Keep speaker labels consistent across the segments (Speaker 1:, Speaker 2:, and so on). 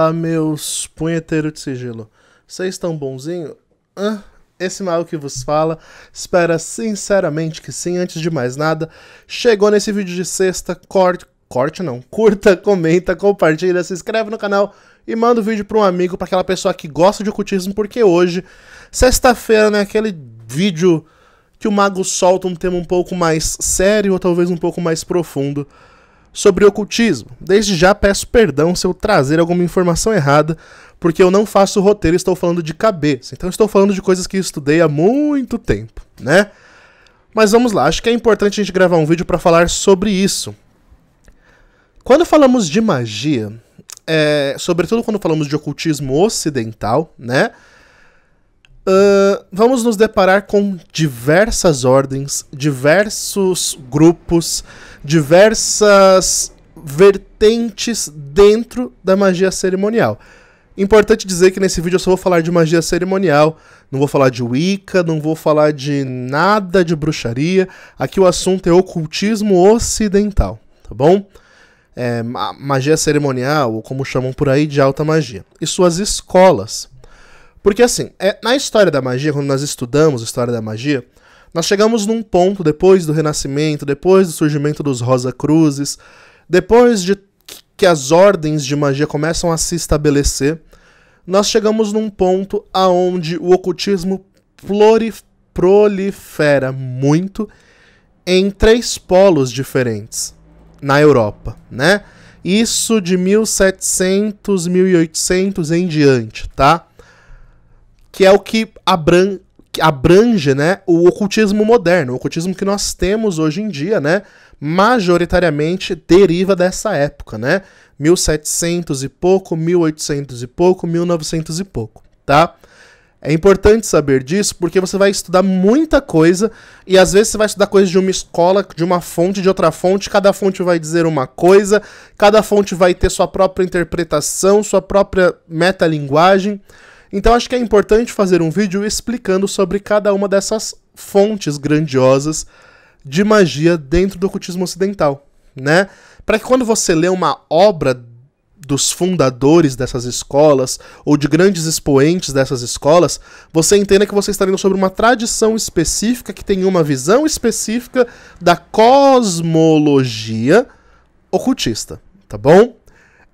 Speaker 1: Fala, meus punheteiros de sigilo. Vocês estão bonzinho? Esse mago que vos fala, espera sinceramente que sim. Antes de mais nada, chegou nesse vídeo de sexta, curta, comenta, compartilha, se inscreve no canal e manda o vídeo para um amigo, para aquela pessoa que gosta de ocultismo, porque hoje, sexta-feira, né, aquele vídeo que o mago solta um tema um pouco mais sério ou talvez um pouco mais profundo sobre ocultismo. Desde já peço perdão se eu trazer alguma informação errada, porque eu não faço roteiro e estou falando de cabeça. Então estou falando de coisas que estudei há muito tempo, né? Mas vamos lá, acho que é importante a gente gravar um vídeo para falar sobre isso. Quando falamos de magia, sobretudo quando falamos de ocultismo ocidental, né? Vamos nos deparar com diversas ordens, diversos grupos, diversas vertentes dentro da magia cerimonial. Importante dizer que nesse vídeo eu só vou falar de magia cerimonial, não vou falar de Wicca, não vou falar de nada de bruxaria. Aqui o assunto é ocultismo ocidental, tá bom? Magia cerimonial, ou como chamam por aí, de alta magia. E suas escolas. Porque assim, na história da magia, quando nós estudamos a história da magia, nós chegamos num ponto, depois do Renascimento, depois do surgimento dos Rosa-Cruzes, depois de que as ordens de magia começam a se estabelecer, nós chegamos num ponto aonde o ocultismo prolifera muito em 3 polos diferentes na Europa, né? Isso de 1700, 1800 em diante, tá? Que é o que abrange, né, o ocultismo moderno. O ocultismo que nós temos hoje em dia, né, majoritariamente deriva dessa época, né? 1700 e pouco, 1800 e pouco, 1900 e pouco, tá? É importante saber disso porque você vai estudar muita coisa e às vezes você vai estudar coisas de uma escola, de uma fonte, de outra fonte, cada fonte vai dizer uma coisa, cada fonte vai ter sua própria interpretação, sua própria metalinguagem. Então acho que é importante fazer um vídeo explicando sobre cada uma dessas fontes grandiosas de magia dentro do ocultismo ocidental, né? Para que quando você lê uma obra dos fundadores dessas escolas ou de grandes expoentes dessas escolas, você entenda que você está lendo sobre uma tradição específica que tem uma visão específica da cosmologia ocultista, tá bom?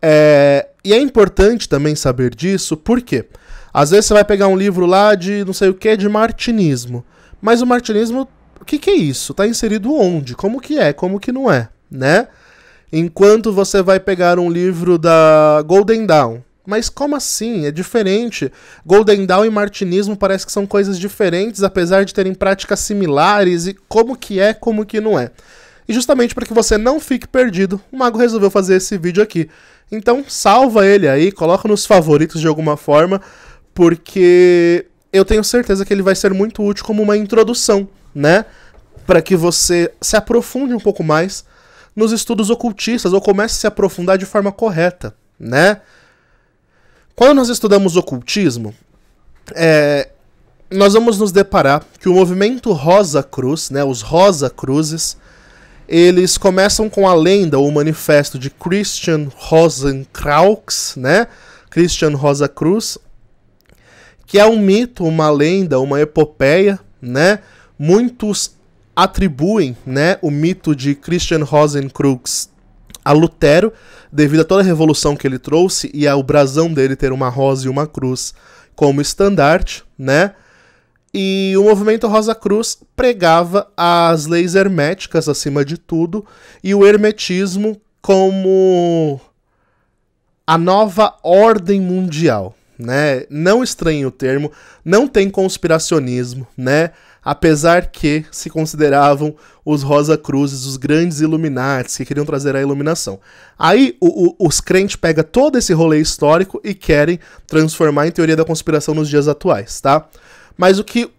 Speaker 1: E é importante também saber disso, porque às vezes você vai pegar um livro lá de não sei o que, de martinismo. Mas o martinismo, o que é isso? Está inserido onde? Como que é? Como que não é? Né? Enquanto você vai pegar um livro da Golden Dawn. Mas como assim? É diferente. Golden Dawn e martinismo parece que são coisas diferentes, apesar de terem práticas similares. E como que é, como que não é? E justamente para que você não fique perdido, o mago resolveu fazer esse vídeo aqui. Então salva ele aí, coloca nos favoritos de alguma forma, porque eu tenho certeza que ele vai ser muito útil como uma introdução, né? Para que você se aprofunde um pouco mais nos estudos ocultistas, ou comece a se aprofundar de forma correta, né? Quando nós estudamos ocultismo, nós vamos nos deparar que o movimento Rosa Cruz, né, os Rosa Cruzes, eles começam com a lenda ou o manifesto de Christian Rosenkrantz, né? Christian Rosa Cruz, que é um mito, uma lenda, uma epopeia, né? Muitos atribuem, né, o mito de Christian Rosenkrantz a Lutero, devido a toda a revolução que ele trouxe e ao brasão dele ter uma rosa e uma cruz como estandarte, né? E o movimento Rosa Cruz pregava as leis herméticas acima de tudo e o hermetismo como a nova ordem mundial, né? Não estranhe o termo, não tem conspiracionismo, né? Apesar que se consideravam os Rosa Cruzes os grandes Illuminatis que queriam trazer a iluminação. Aí os crentes pegam todo esse rolê histórico e querem transformar em teoria da conspiração nos dias atuais, tá? Mas o que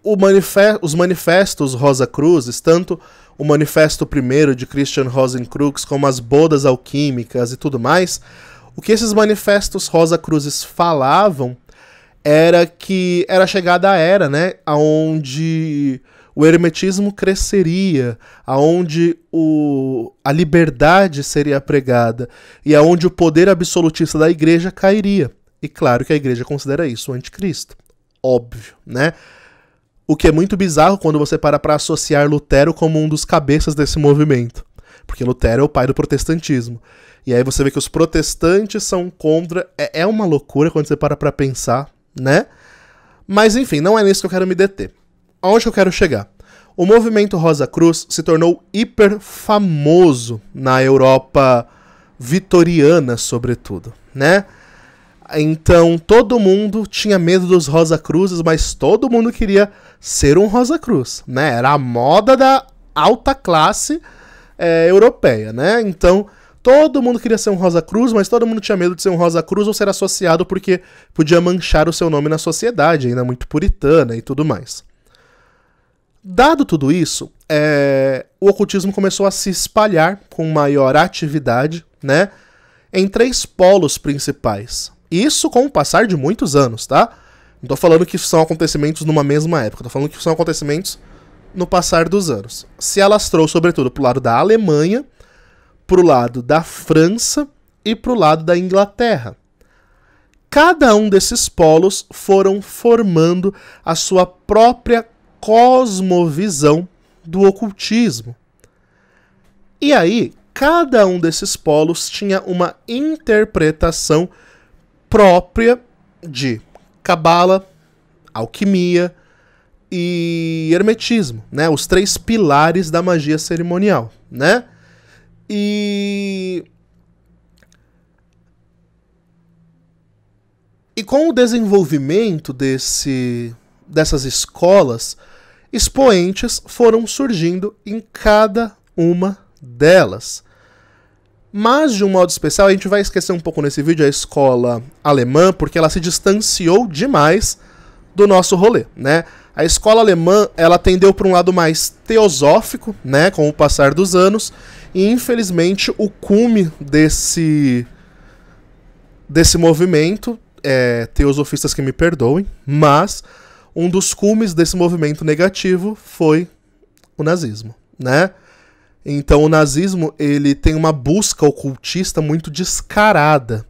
Speaker 1: os manifestos Rosa Cruzes, tanto o manifesto primeiro de Christian Rosenkrantz como as bodas alquímicas e tudo mais, o que esses manifestos Rosa Cruzes falavam era que era chegada a era, né, onde o hermetismo cresceria, aonde a liberdade seria pregada e aonde o poder absolutista da igreja cairia. E claro que a igreja considera isso o anticristo. Óbvio, né? O que é muito bizarro quando você para associar Lutero como um dos cabeças desse movimento. Porque Lutero é o pai do protestantismo. E aí você vê que os protestantes são contra. É uma loucura quando você para pra pensar, né? Mas enfim, não é nisso que eu quero me deter. Aonde eu quero chegar? O movimento Rosa Cruz se tornou hiper famoso na Europa vitoriana, sobretudo, né? Então todo mundo tinha medo dos Rosa Cruzes, mas todo mundo queria ser um Rosa Cruz, né? Era a moda da alta classe europeia, né? Então todo mundo queria ser um Rosa Cruz, mas todo mundo tinha medo de ser um Rosa Cruz ou ser associado porque podia manchar o seu nome na sociedade, ainda muito puritana e tudo mais. Dado tudo isso, o ocultismo começou a se espalhar com maior atividade, né, em 3 polos principais. Isso com o passar de muitos anos, tá? Não tô falando que são acontecimentos numa mesma época, tô falando que são acontecimentos no passar dos anos. Se alastrou, sobretudo, pro lado da Alemanha, pro lado da França e pro lado da Inglaterra. Cada um desses polos foram formando a sua própria cosmovisão do ocultismo. E aí, cada um desses polos tinha uma interpretação própria de cabala, alquimia e hermetismo, né? Os 3 pilares da magia cerimonial, né? E com o desenvolvimento dessas escolas, expoentes foram surgindo em cada uma delas. Mas, de um modo especial, a gente vai esquecer um pouco nesse vídeo a escola alemã, porque ela se distanciou demais do nosso rolê, né? A escola alemã, ela tendeu para um lado mais teosófico, né, com o passar dos anos, e infelizmente o cume desse movimento, teosofistas que me perdoem, mas um dos cumes desse movimento negativo foi o nazismo, né? Então o nazismo, ele tem uma busca ocultista muito descarada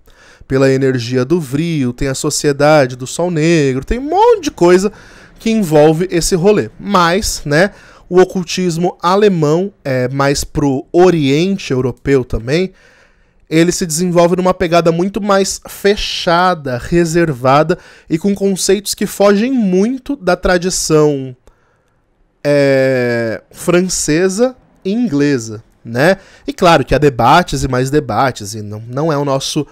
Speaker 1: pela energia do Vril, tem a sociedade do Sol Negro, tem um monte de coisa que envolve esse rolê. Mas, né, o ocultismo alemão, mais pro Oriente Europeu também, ele se desenvolve numa pegada muito mais fechada, reservada e com conceitos que fogem muito da tradição francesa e inglesa, né? E claro que há debates e mais debates, e não é o nosso...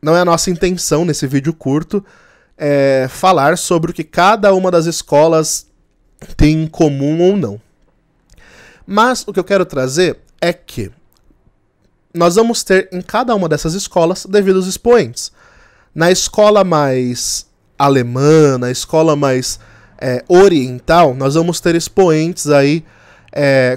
Speaker 1: não é a nossa intenção nesse vídeo curto falar sobre o que cada uma das escolas tem em comum ou não. Mas o que eu quero trazer é que nós vamos ter em cada uma dessas escolas devidos expoentes. Na escola mais alemã, na escola mais oriental, nós vamos ter expoentes aí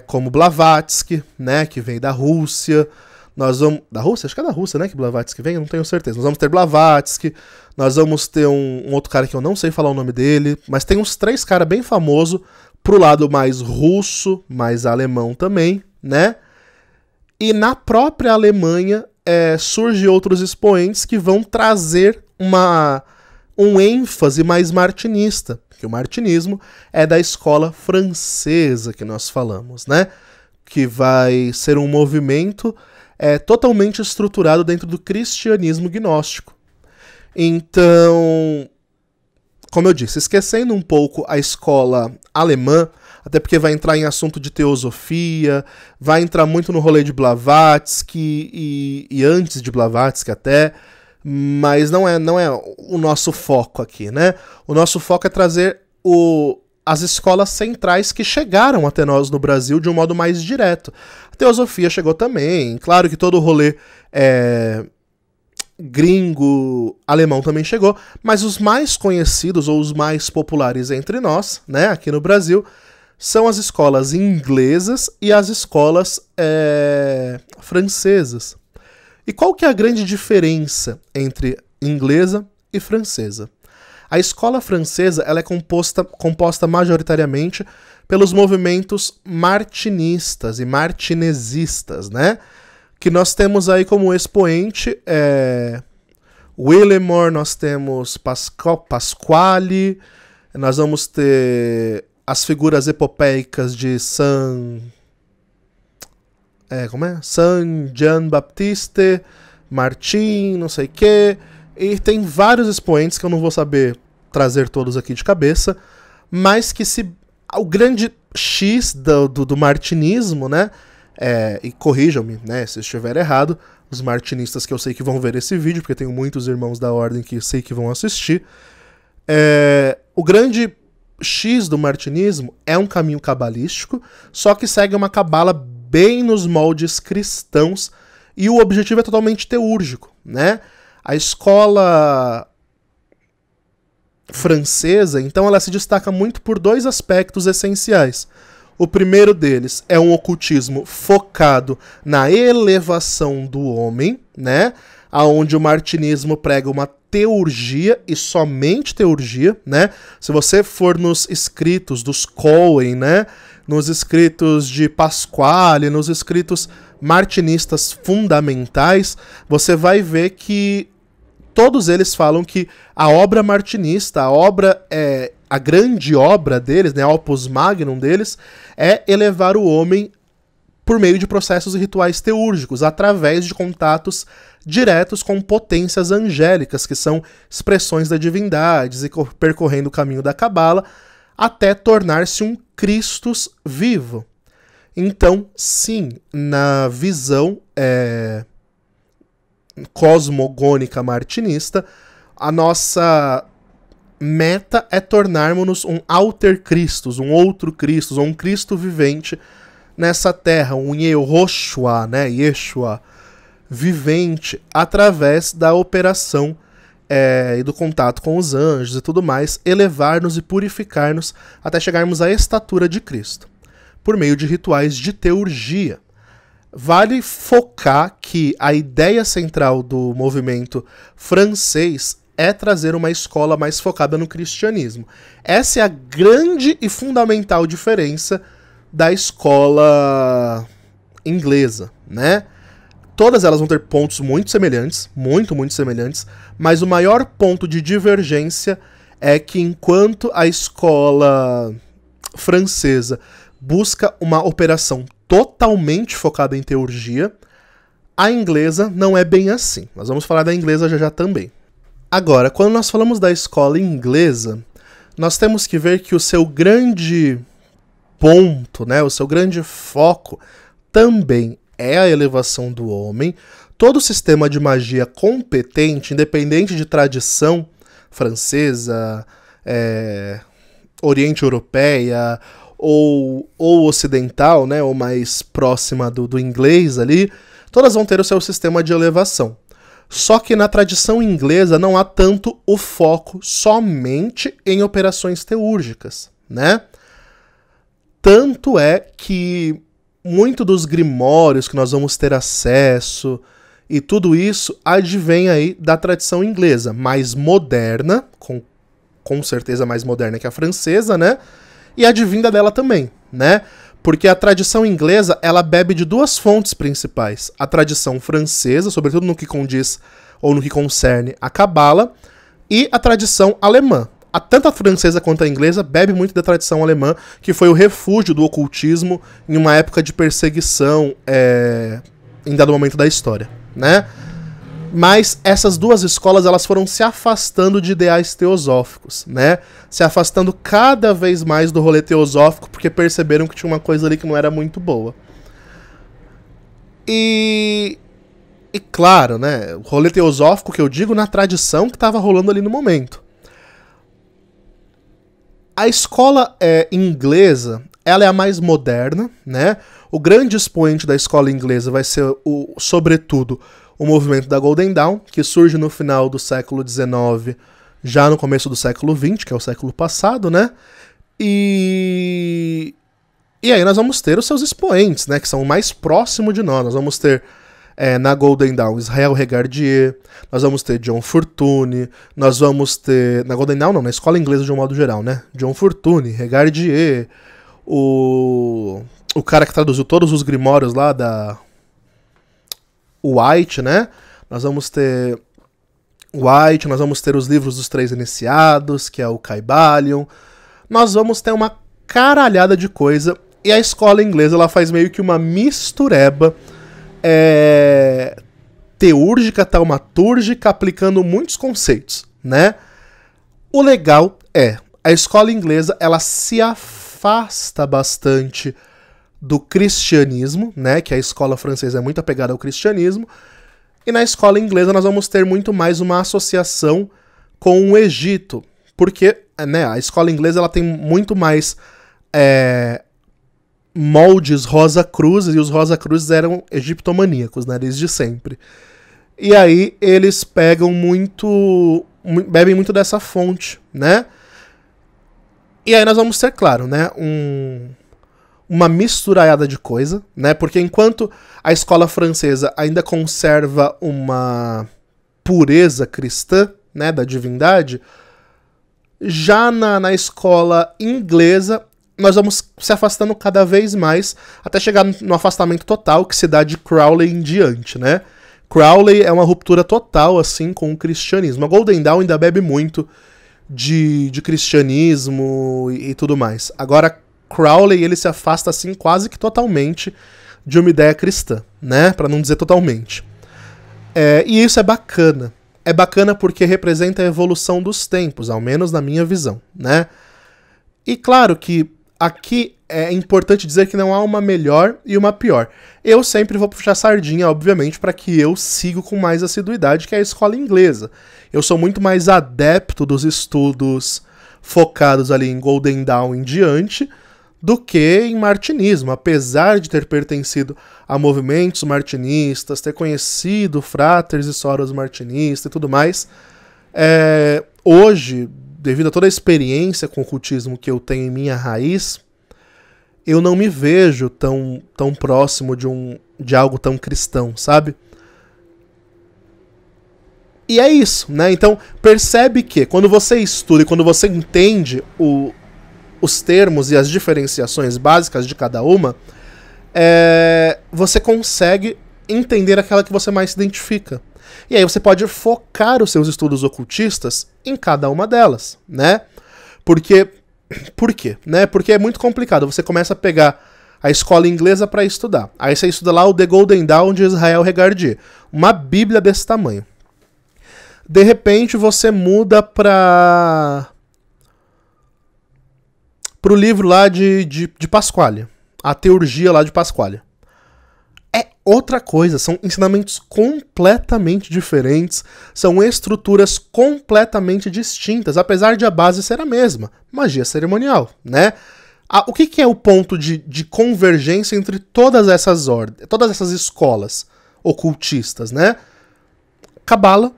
Speaker 1: como Blavatsky, né, que vem da Rússia. Nós vamos... Da Rússia? Acho que é da Rússia, né, que Blavatsky vem? Eu não tenho certeza. Nós vamos ter Blavatsky, nós vamos ter um outro cara que eu não sei falar o nome dele, mas tem uns 3 caras bem famosos pro lado mais russo, mais alemão também, né? E na própria Alemanha surgem outros expoentes que vão trazer um ênfase mais martinista, que o martinismo é da escola francesa que nós falamos, né? Que vai ser um movimento totalmente estruturado dentro do cristianismo gnóstico. Então, como eu disse, esquecendo um pouco a escola alemã, até porque vai entrar em assunto de teosofia, vai entrar muito no rolê de Blavatsky e antes de Blavatsky até, mas não é o nosso foco aqui, né? O nosso foco é trazer as escolas centrais que chegaram até nós no Brasil de um modo mais direto. A teosofia chegou também, claro que todo o rolê gringo, alemão também chegou, mas os mais conhecidos ou os mais populares entre nós, né, aqui no Brasil, são as escolas inglesas e as escolas francesas. E qual que é a grande diferença entre inglesa e francesa? A escola francesa ela é composta majoritariamente pelos movimentos martinistas e martinesistas, né? Que nós temos aí como expoente Willimore, nós temos Pasquale, nós vamos ter as figuras epopeicas de San Jean Baptiste, Martin, não sei o quê. E tem vários expoentes que eu não vou saber trazer todos aqui de cabeça, mas que o grande X do martinismo, né? E corrijam-me, né, se eu estiver errado, os martinistas que eu sei que vão ver esse vídeo, porque tenho muitos irmãos da ordem que eu sei que vão assistir. O grande X do martinismo é um caminho cabalístico, só que segue uma cabala bem nos moldes cristãos, e o objetivo é totalmente teúrgico, né? A escola francesa, então, ela se destaca muito por dois aspectos essenciais. O primeiro deles é um ocultismo focado na elevação do homem, né? Onde o martinismo prega uma teurgia e somente teurgia, né? Se você for nos escritos dos Cohen, né? Nos escritos de Pasquale, nos escritos martinistas fundamentais, você vai ver que todos eles falam que a obra martinista, a grande obra deles, né, a opus magnum deles, é elevar o homem por meio de processos e rituais teúrgicos, através de contatos diretos com potências angélicas, que são expressões da divindade, e percorrendo o caminho da cabala, até tornar-se um Christus vivo. Então, sim, na visão cosmogônica martinista, a nossa meta é tornarmos-nos um alter Christus, um outro Christus, ou um Cristo vivente nessa terra, um Yehoshua, né, Yeshua, vivente, através da operação e do contato com os anjos e tudo mais, elevar-nos e purificar-nos até chegarmos à estatura de Cristo, por meio de rituais de teurgia. Vale focar que a ideia central do movimento francês é trazer uma escola mais focada no cristianismo. Essa é a grande e fundamental diferença da escola inglesa, né? Todas elas vão ter pontos muito semelhantes, muito semelhantes, mas o maior ponto de divergência é que enquanto a escola francesa busca uma operação totalmente focada em teurgia, a inglesa não é bem assim. Nós vamos falar da inglesa já também. Agora, quando nós falamos da escola inglesa, nós temos que ver que o seu grande ponto, né, o seu grande foco também é a elevação do homem. Todo sistema de magia competente, independente de tradição francesa, oriente europeia ou ocidental, né, ou mais próxima do inglês ali, todas vão ter o seu sistema de elevação. Só que na tradição inglesa não há tanto o foco somente em operações teúrgicas, né? Tanto é que muito dos grimórios que nós vamos ter acesso e tudo isso advém aí da tradição inglesa, mais moderna, com certeza mais moderna que a francesa, né? E advinda dela também, né? Porque a tradição inglesa, ela bebe de duas fontes principais. A tradição francesa, sobretudo no que condiz ou no que concerne a cabala, e a tradição alemã. Tanto a francesa quanto a inglesa bebe muito da tradição alemã, que foi o refúgio do ocultismo em uma época de perseguição em dado momento da história, né? Mas essas duas escolas, elas foram se afastando de ideais teosóficos, né? Se afastando cada vez mais do rolê teosófico, porque perceberam que tinha uma coisa ali que não era muito boa. E claro, né? O rolê teosófico que eu digo na tradição que estava rolando ali no momento. A escola inglesa, ela é a mais moderna, né? O grande expoente da escola inglesa vai ser, sobretudo, o movimento da Golden Dawn, que surge no final do século XIX, já no começo do século XX, que é o século passado, né? E aí nós vamos ter os seus expoentes, né? Que são o mais próximo de nós. Nós vamos ter na Golden Dawn Israel Regardie, nós vamos ter John Fortune, nós vamos ter... Na Golden Dawn não, na escola inglesa de um modo geral, né? John Fortune, Regardie, o cara que traduziu todos os grimórios lá da... White, né? Nós vamos ter White, nós vamos ter os livros dos Três Iniciados, que é o Kybalion. Nós vamos ter uma caralhada de coisa. E a escola inglesa, ela faz meio que uma mistureba teúrgica, taumatúrgica, aplicando muitos conceitos, né? O legal é, a escola inglesa, ela se afasta bastante do cristianismo, né? Que a escola francesa é muito apegada ao cristianismo. E na escola inglesa nós vamos ter muito mais uma associação com o Egito. Porque, né, a escola inglesa ela tem muito mais moldes Rosa-Cruzes, e os Rosa-Cruzes eram egiptomaníacos, né, desde sempre. E aí eles pegam bebem muito dessa fonte, né? E aí nós vamos ter, claro, né, uma misturaiada de coisa, né? Porque enquanto a escola francesa ainda conserva uma pureza cristã, né, da divindade, já na escola inglesa nós vamos se afastando cada vez mais até chegar no afastamento total que se dá de Crowley em diante, né? Crowley é uma ruptura total, assim, com o cristianismo. A Golden Dawn ainda bebe muito de cristianismo e tudo mais. Agora, Crowley, ele se afasta, assim, quase que totalmente de uma ideia cristã, né? Pra não dizer totalmente. E isso é bacana. É bacana porque representa a evolução dos tempos, ao menos na minha visão, né? E claro que aqui é importante dizer que não há uma melhor e uma pior. Eu sempre vou puxar sardinha, obviamente, para que eu siga com mais assiduidade, que é a escola inglesa. Eu sou muito mais adepto dos estudos focados ali em Golden Dawn em diante do que em martinismo. Apesar de ter pertencido a movimentos martinistas, ter conhecido Fratres e Soros martinistas e tudo mais, hoje, devido a toda a experiência com o ocultismo que eu tenho em minha raiz, eu não me vejo tão próximo de algo tão cristão, sabe? E é isso, né? Então, percebe que quando você estuda e quando você entende os termos e as diferenciações básicas de cada uma, você consegue entender aquela que você mais se identifica. E aí você pode focar os seus estudos ocultistas em cada uma delas, né? Por quê? Né? Porque é muito complicado. Você começa a pegar a escola inglesa para estudar. Aí você estuda lá o The Golden Dawn de Israel Regardie. Uma bíblia desse tamanho. De repente você muda pro livro lá de Pasquale. A teurgia lá de Pasquale. É outra coisa, são ensinamentos completamente diferentes, são estruturas completamente distintas, apesar de a base ser a mesma, magia cerimonial, né? O que é o ponto de convergência entre todas essas escolas ocultistas, né? Cabala,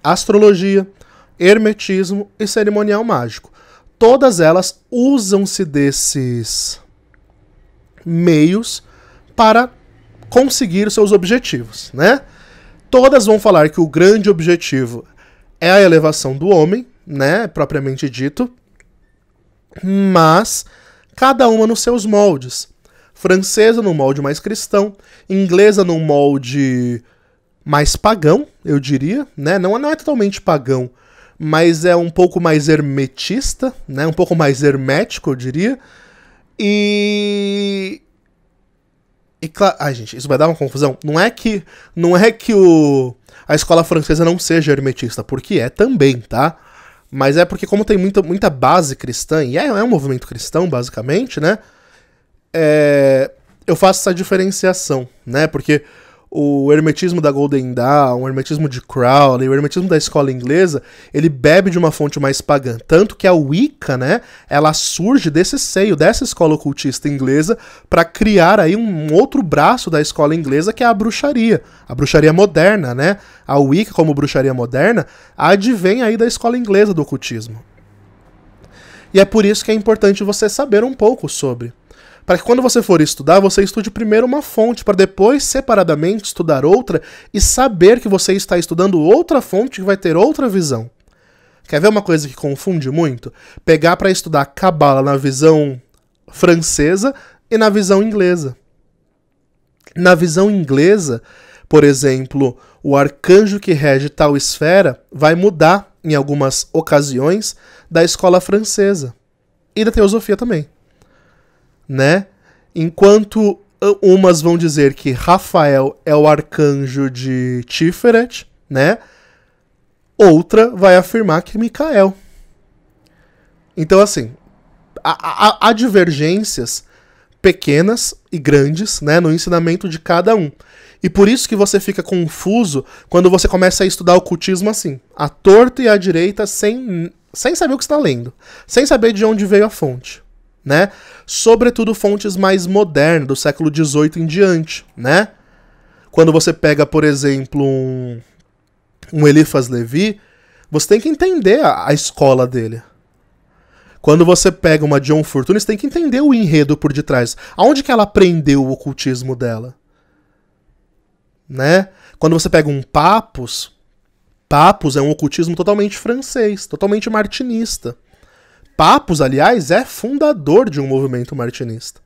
Speaker 1: astrologia, hermetismo e cerimonial mágico. Todas elas usam-se desses meios para conseguir os seus objetivos, né? Todas vão falar que o grande objetivo é a elevação do homem, né, propriamente dito, mas cada uma nos seus moldes. Francesa num molde mais cristão, inglesa num molde mais pagão, eu diria, né? Não é totalmente pagão, mas é um pouco mais hermetista, né? Um pouco mais hermético, eu diria. E claro, gente, isso vai dar uma confusão. Não é que a escola francesa não seja hermetista, porque é também, tá? Mas é porque como tem muita base cristã, e é um movimento cristão, basicamente, né? Eu faço essa diferenciação, né? Porque o hermetismo da Golden Dawn, o hermetismo de Crowley, o hermetismo da escola inglesa, ele bebe de uma fonte mais pagã. Tanto que a Wicca, né, ela surge desse seio, dessa escola ocultista inglesa, para criar aí um outro braço da escola inglesa, que é a bruxaria moderna, né? A Wicca, como bruxaria moderna, advém aí da escola inglesa do ocultismo. E é por isso que é importante você saber um pouco sobre. Para que quando você for estudar, você estude primeiro uma fonte, para depois, separadamente, estudar outra e saber que você está estudando outra fonte que vai ter outra visão. Quer ver uma coisa que confunde muito? Pegar para estudar Cabala na visão francesa e na visão inglesa. Na visão inglesa, por exemplo, o arcanjo que rege tal esfera vai mudar, em algumas ocasiões, da escola francesa. E da teosofia também. Né? Enquanto umas vão dizer que Rafael é o arcanjo de Tiferet, né? Outra vai afirmar que é Micael. Então, assim, há divergências pequenas e grandes, né, no ensinamento de cada um. E por isso que você fica confuso quando você começa a estudar o ocultismo assim, à torta e à direita, sem saber o que está lendo, sem saber de onde veio a fonte, né? Sobretudo fontes mais modernas, do século XVIII em diante, né? Quando você pega, por exemplo, um Eliphas Levi, você tem que entender a escola dele. Quando você pega uma John Fortune, você tem que entender o enredo por detrás. Aonde que ela aprendeu o ocultismo dela? Né? Quando você pega um Papus é um ocultismo totalmente francês, totalmente martinista. Papus, aliás, é fundador de um movimento martinista.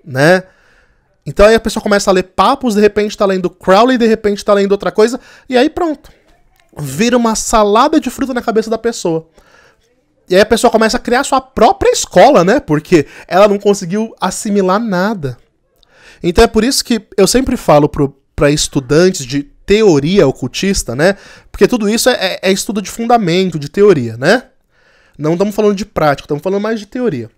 Speaker 1: Né? Então aí a pessoa começa a ler Papus, de repente tá lendo Crowley, de repente tá lendo outra coisa, e aí pronto. Vira uma salada de fruta na cabeça da pessoa. E aí a pessoa começa a criar sua própria escola, né? Porque ela não conseguiu assimilar nada. Então é por isso que eu sempre falo para estudantes de teoria ocultista, né? Porque tudo isso é estudo de fundamento, de teoria, né? Não estamos falando de prática, estamos falando mais de teoria.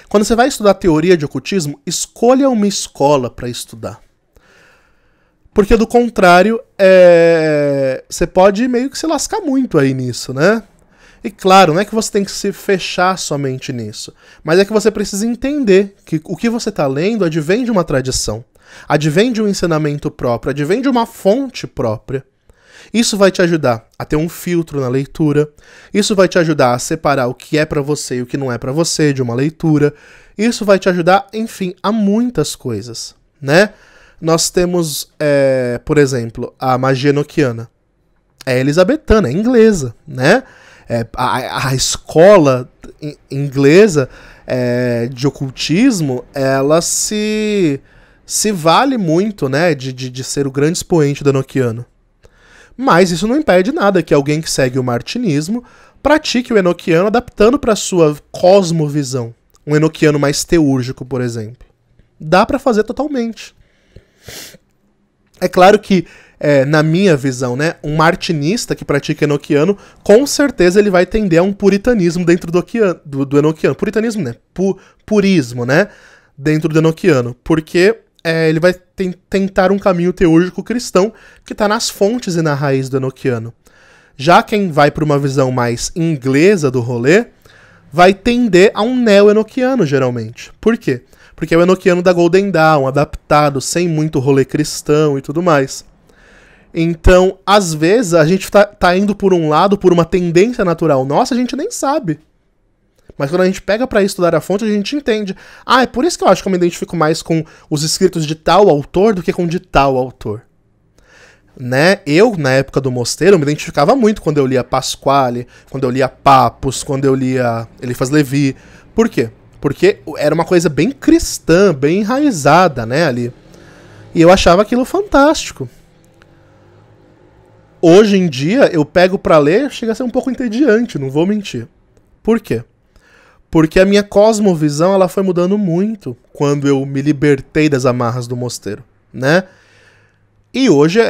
Speaker 1: Quando você vai estudar teoria de ocultismo, escolha uma escola para estudar. Porque do contrário, você pode meio que se lascar muito aí nisso, né? E claro, não é que você tem que se fechar somente nisso, mas é que você precisa entender que o que você está lendo advém de uma tradição, advém de um ensinamento próprio, advém de uma fonte própria. Isso vai te ajudar a ter um filtro na leitura, isso vai te ajudar a separar o que é para você e o que não é para você de uma leitura, isso vai te ajudar, enfim, a muitas coisas, né? Nós temos, por exemplo, a magia enoquiana. É elisabetana, é inglesa, né? A escola inglesa de ocultismo, ela se vale muito, né, de ser o grande expoente do enoquiano. Mas isso não impede nada que alguém que segue o martinismo pratique o enoquiano adaptando para sua cosmovisão. Um enoquiano mais teúrgico, por exemplo. Dá para fazer totalmente. É claro que, na minha visão, né, um martinista que pratica enoquiano, com certeza ele vai tender a um puritanismo dentro do enoquiano. Puritanismo, né? Purismo, né? Dentro do enoquiano. Porque ele vai tentar um caminho teúrgico cristão que está nas fontes e na raiz do enoquiano. Já quem vai para uma visão mais inglesa do rolê, vai tender a um neo-enoquiano, geralmente. Por quê? Porque é o enoquiano da Golden Dawn, adaptado, sem muito rolê cristão e tudo mais. Então, às vezes, a gente tá indo por um lado, por uma tendência natural nossa, a gente nem sabe. Mas quando a gente pega para estudar a fonte, a gente entende. É por isso que eu acho que eu me identifico mais com os escritos de tal autor do que com de tal autor. Né? Eu, na época do mosteiro, me identificava muito quando eu lia Pasquale, quando eu lia Papus, quando eu lia Eliphas Levi. Por quê? Porque era uma coisa bem cristã, bem enraizada, né, ali. E eu achava aquilo fantástico. Hoje em dia, eu pego pra ler, chega a ser um pouco entediante, não vou mentir. Por quê? Porque a minha cosmovisão ela foi mudando muito quando eu me libertei das amarras do mosteiro, né? E hoje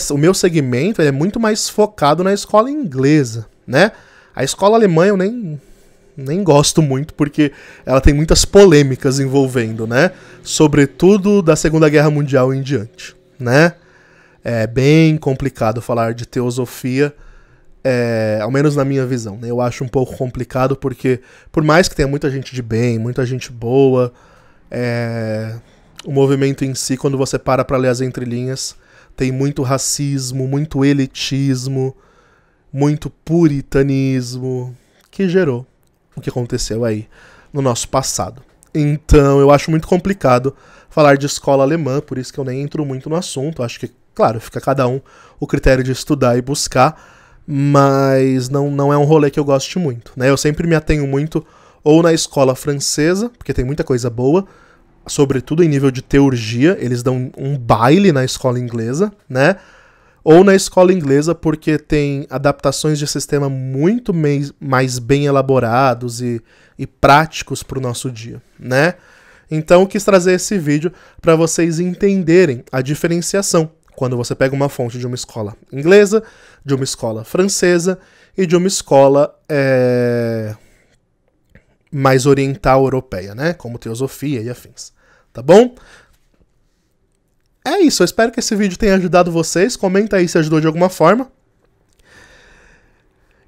Speaker 1: o meu segmento é muito mais focado na escola inglesa, né? A escola alemã eu nem gosto muito porque ela tem muitas polêmicas envolvendo, né? Sobretudo da Segunda Guerra Mundial em diante, né? É bem complicado falar de teosofia, ao menos na minha visão, né? Eu acho um pouco complicado porque, por mais que tenha muita gente de bem, muita gente boa, o movimento em si, quando você para ler as entrelinhas, tem muito racismo, muito elitismo, muito puritanismo, que gerou o que aconteceu aí no nosso passado. Então eu acho muito complicado falar de escola alemã, por isso que eu nem entro muito no assunto. Acho que, claro, fica cada um o critério de estudar e buscar, mas não é um rolê que eu goste muito, né? Eu sempre me atenho muito ou na escola francesa, porque tem muita coisa boa, sobretudo em nível de teurgia, eles dão um baile na escola inglesa, né? Ou na escola inglesa porque tem adaptações de sistema muito mais bem elaborados e práticos para o nosso dia, né? Então eu quis trazer esse vídeo para vocês entenderem a diferenciação quando você pega uma fonte de uma escola inglesa, de uma escola francesa e de uma escola mais oriental europeia, né? Como teosofia e afins, tá bom? É isso, eu espero que esse vídeo tenha ajudado vocês. Comenta aí se ajudou de alguma forma.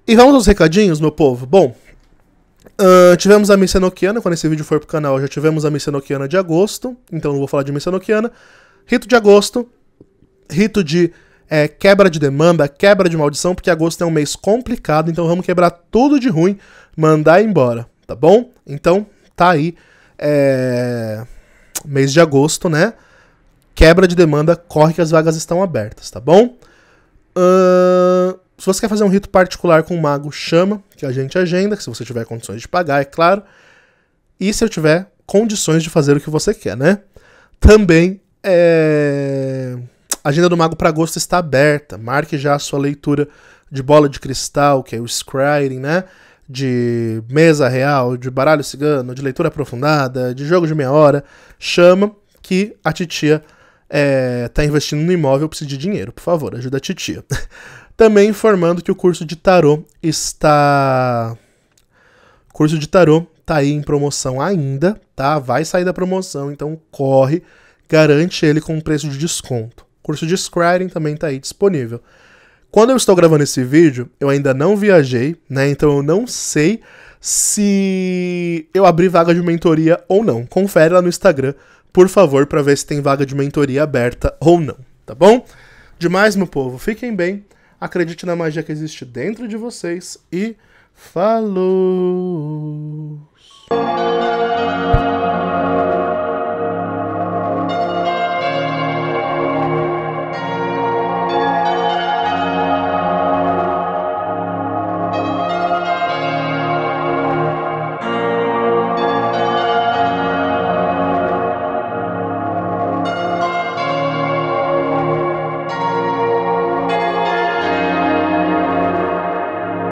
Speaker 1: E vamos aos recadinhos, meu povo. Bom, tivemos a missa enoquiana, quando esse vídeo for pro canal, já tivemos a missa enoquiana de agosto, então não vou falar de missa enoquiana. Rito de agosto, rito de quebra de demanda, quebra de maldição, porque agosto é um mês complicado, então vamos quebrar tudo de ruim, mandar embora, tá bom? Então, tá aí, mês de agosto, né? Quebra de demanda, corre que as vagas estão abertas, tá bom? Se você quer fazer um rito particular com o mago, chama, que a gente agenda, se você tiver condições de pagar, é claro. E se eu tiver condições de fazer o que você quer, né? Também, a agenda do mago para agosto está aberta. Marque já a sua leitura de bola de cristal, que é o Scrying, né? De mesa real, de baralho cigano, de leitura aprofundada, de jogo de meia hora. Chama que a titia tá investindo no imóvel, precisa de dinheiro, por favor, ajuda a titia. Também informando que o curso de tarô está... O curso de tarô tá aí em promoção ainda, tá? Vai sair da promoção, então corre, garante ele com preço de desconto. O curso de Scrying também tá aí disponível. Quando eu estou gravando esse vídeo, eu ainda não viajei, né? Então eu não sei se eu abri vaga de mentoria ou não. Confere lá no Instagram, por favor, para ver se tem vaga de mentoria aberta ou não, tá bom? Demais, meu povo, fiquem bem, acredite na magia que existe dentro de vocês e falou!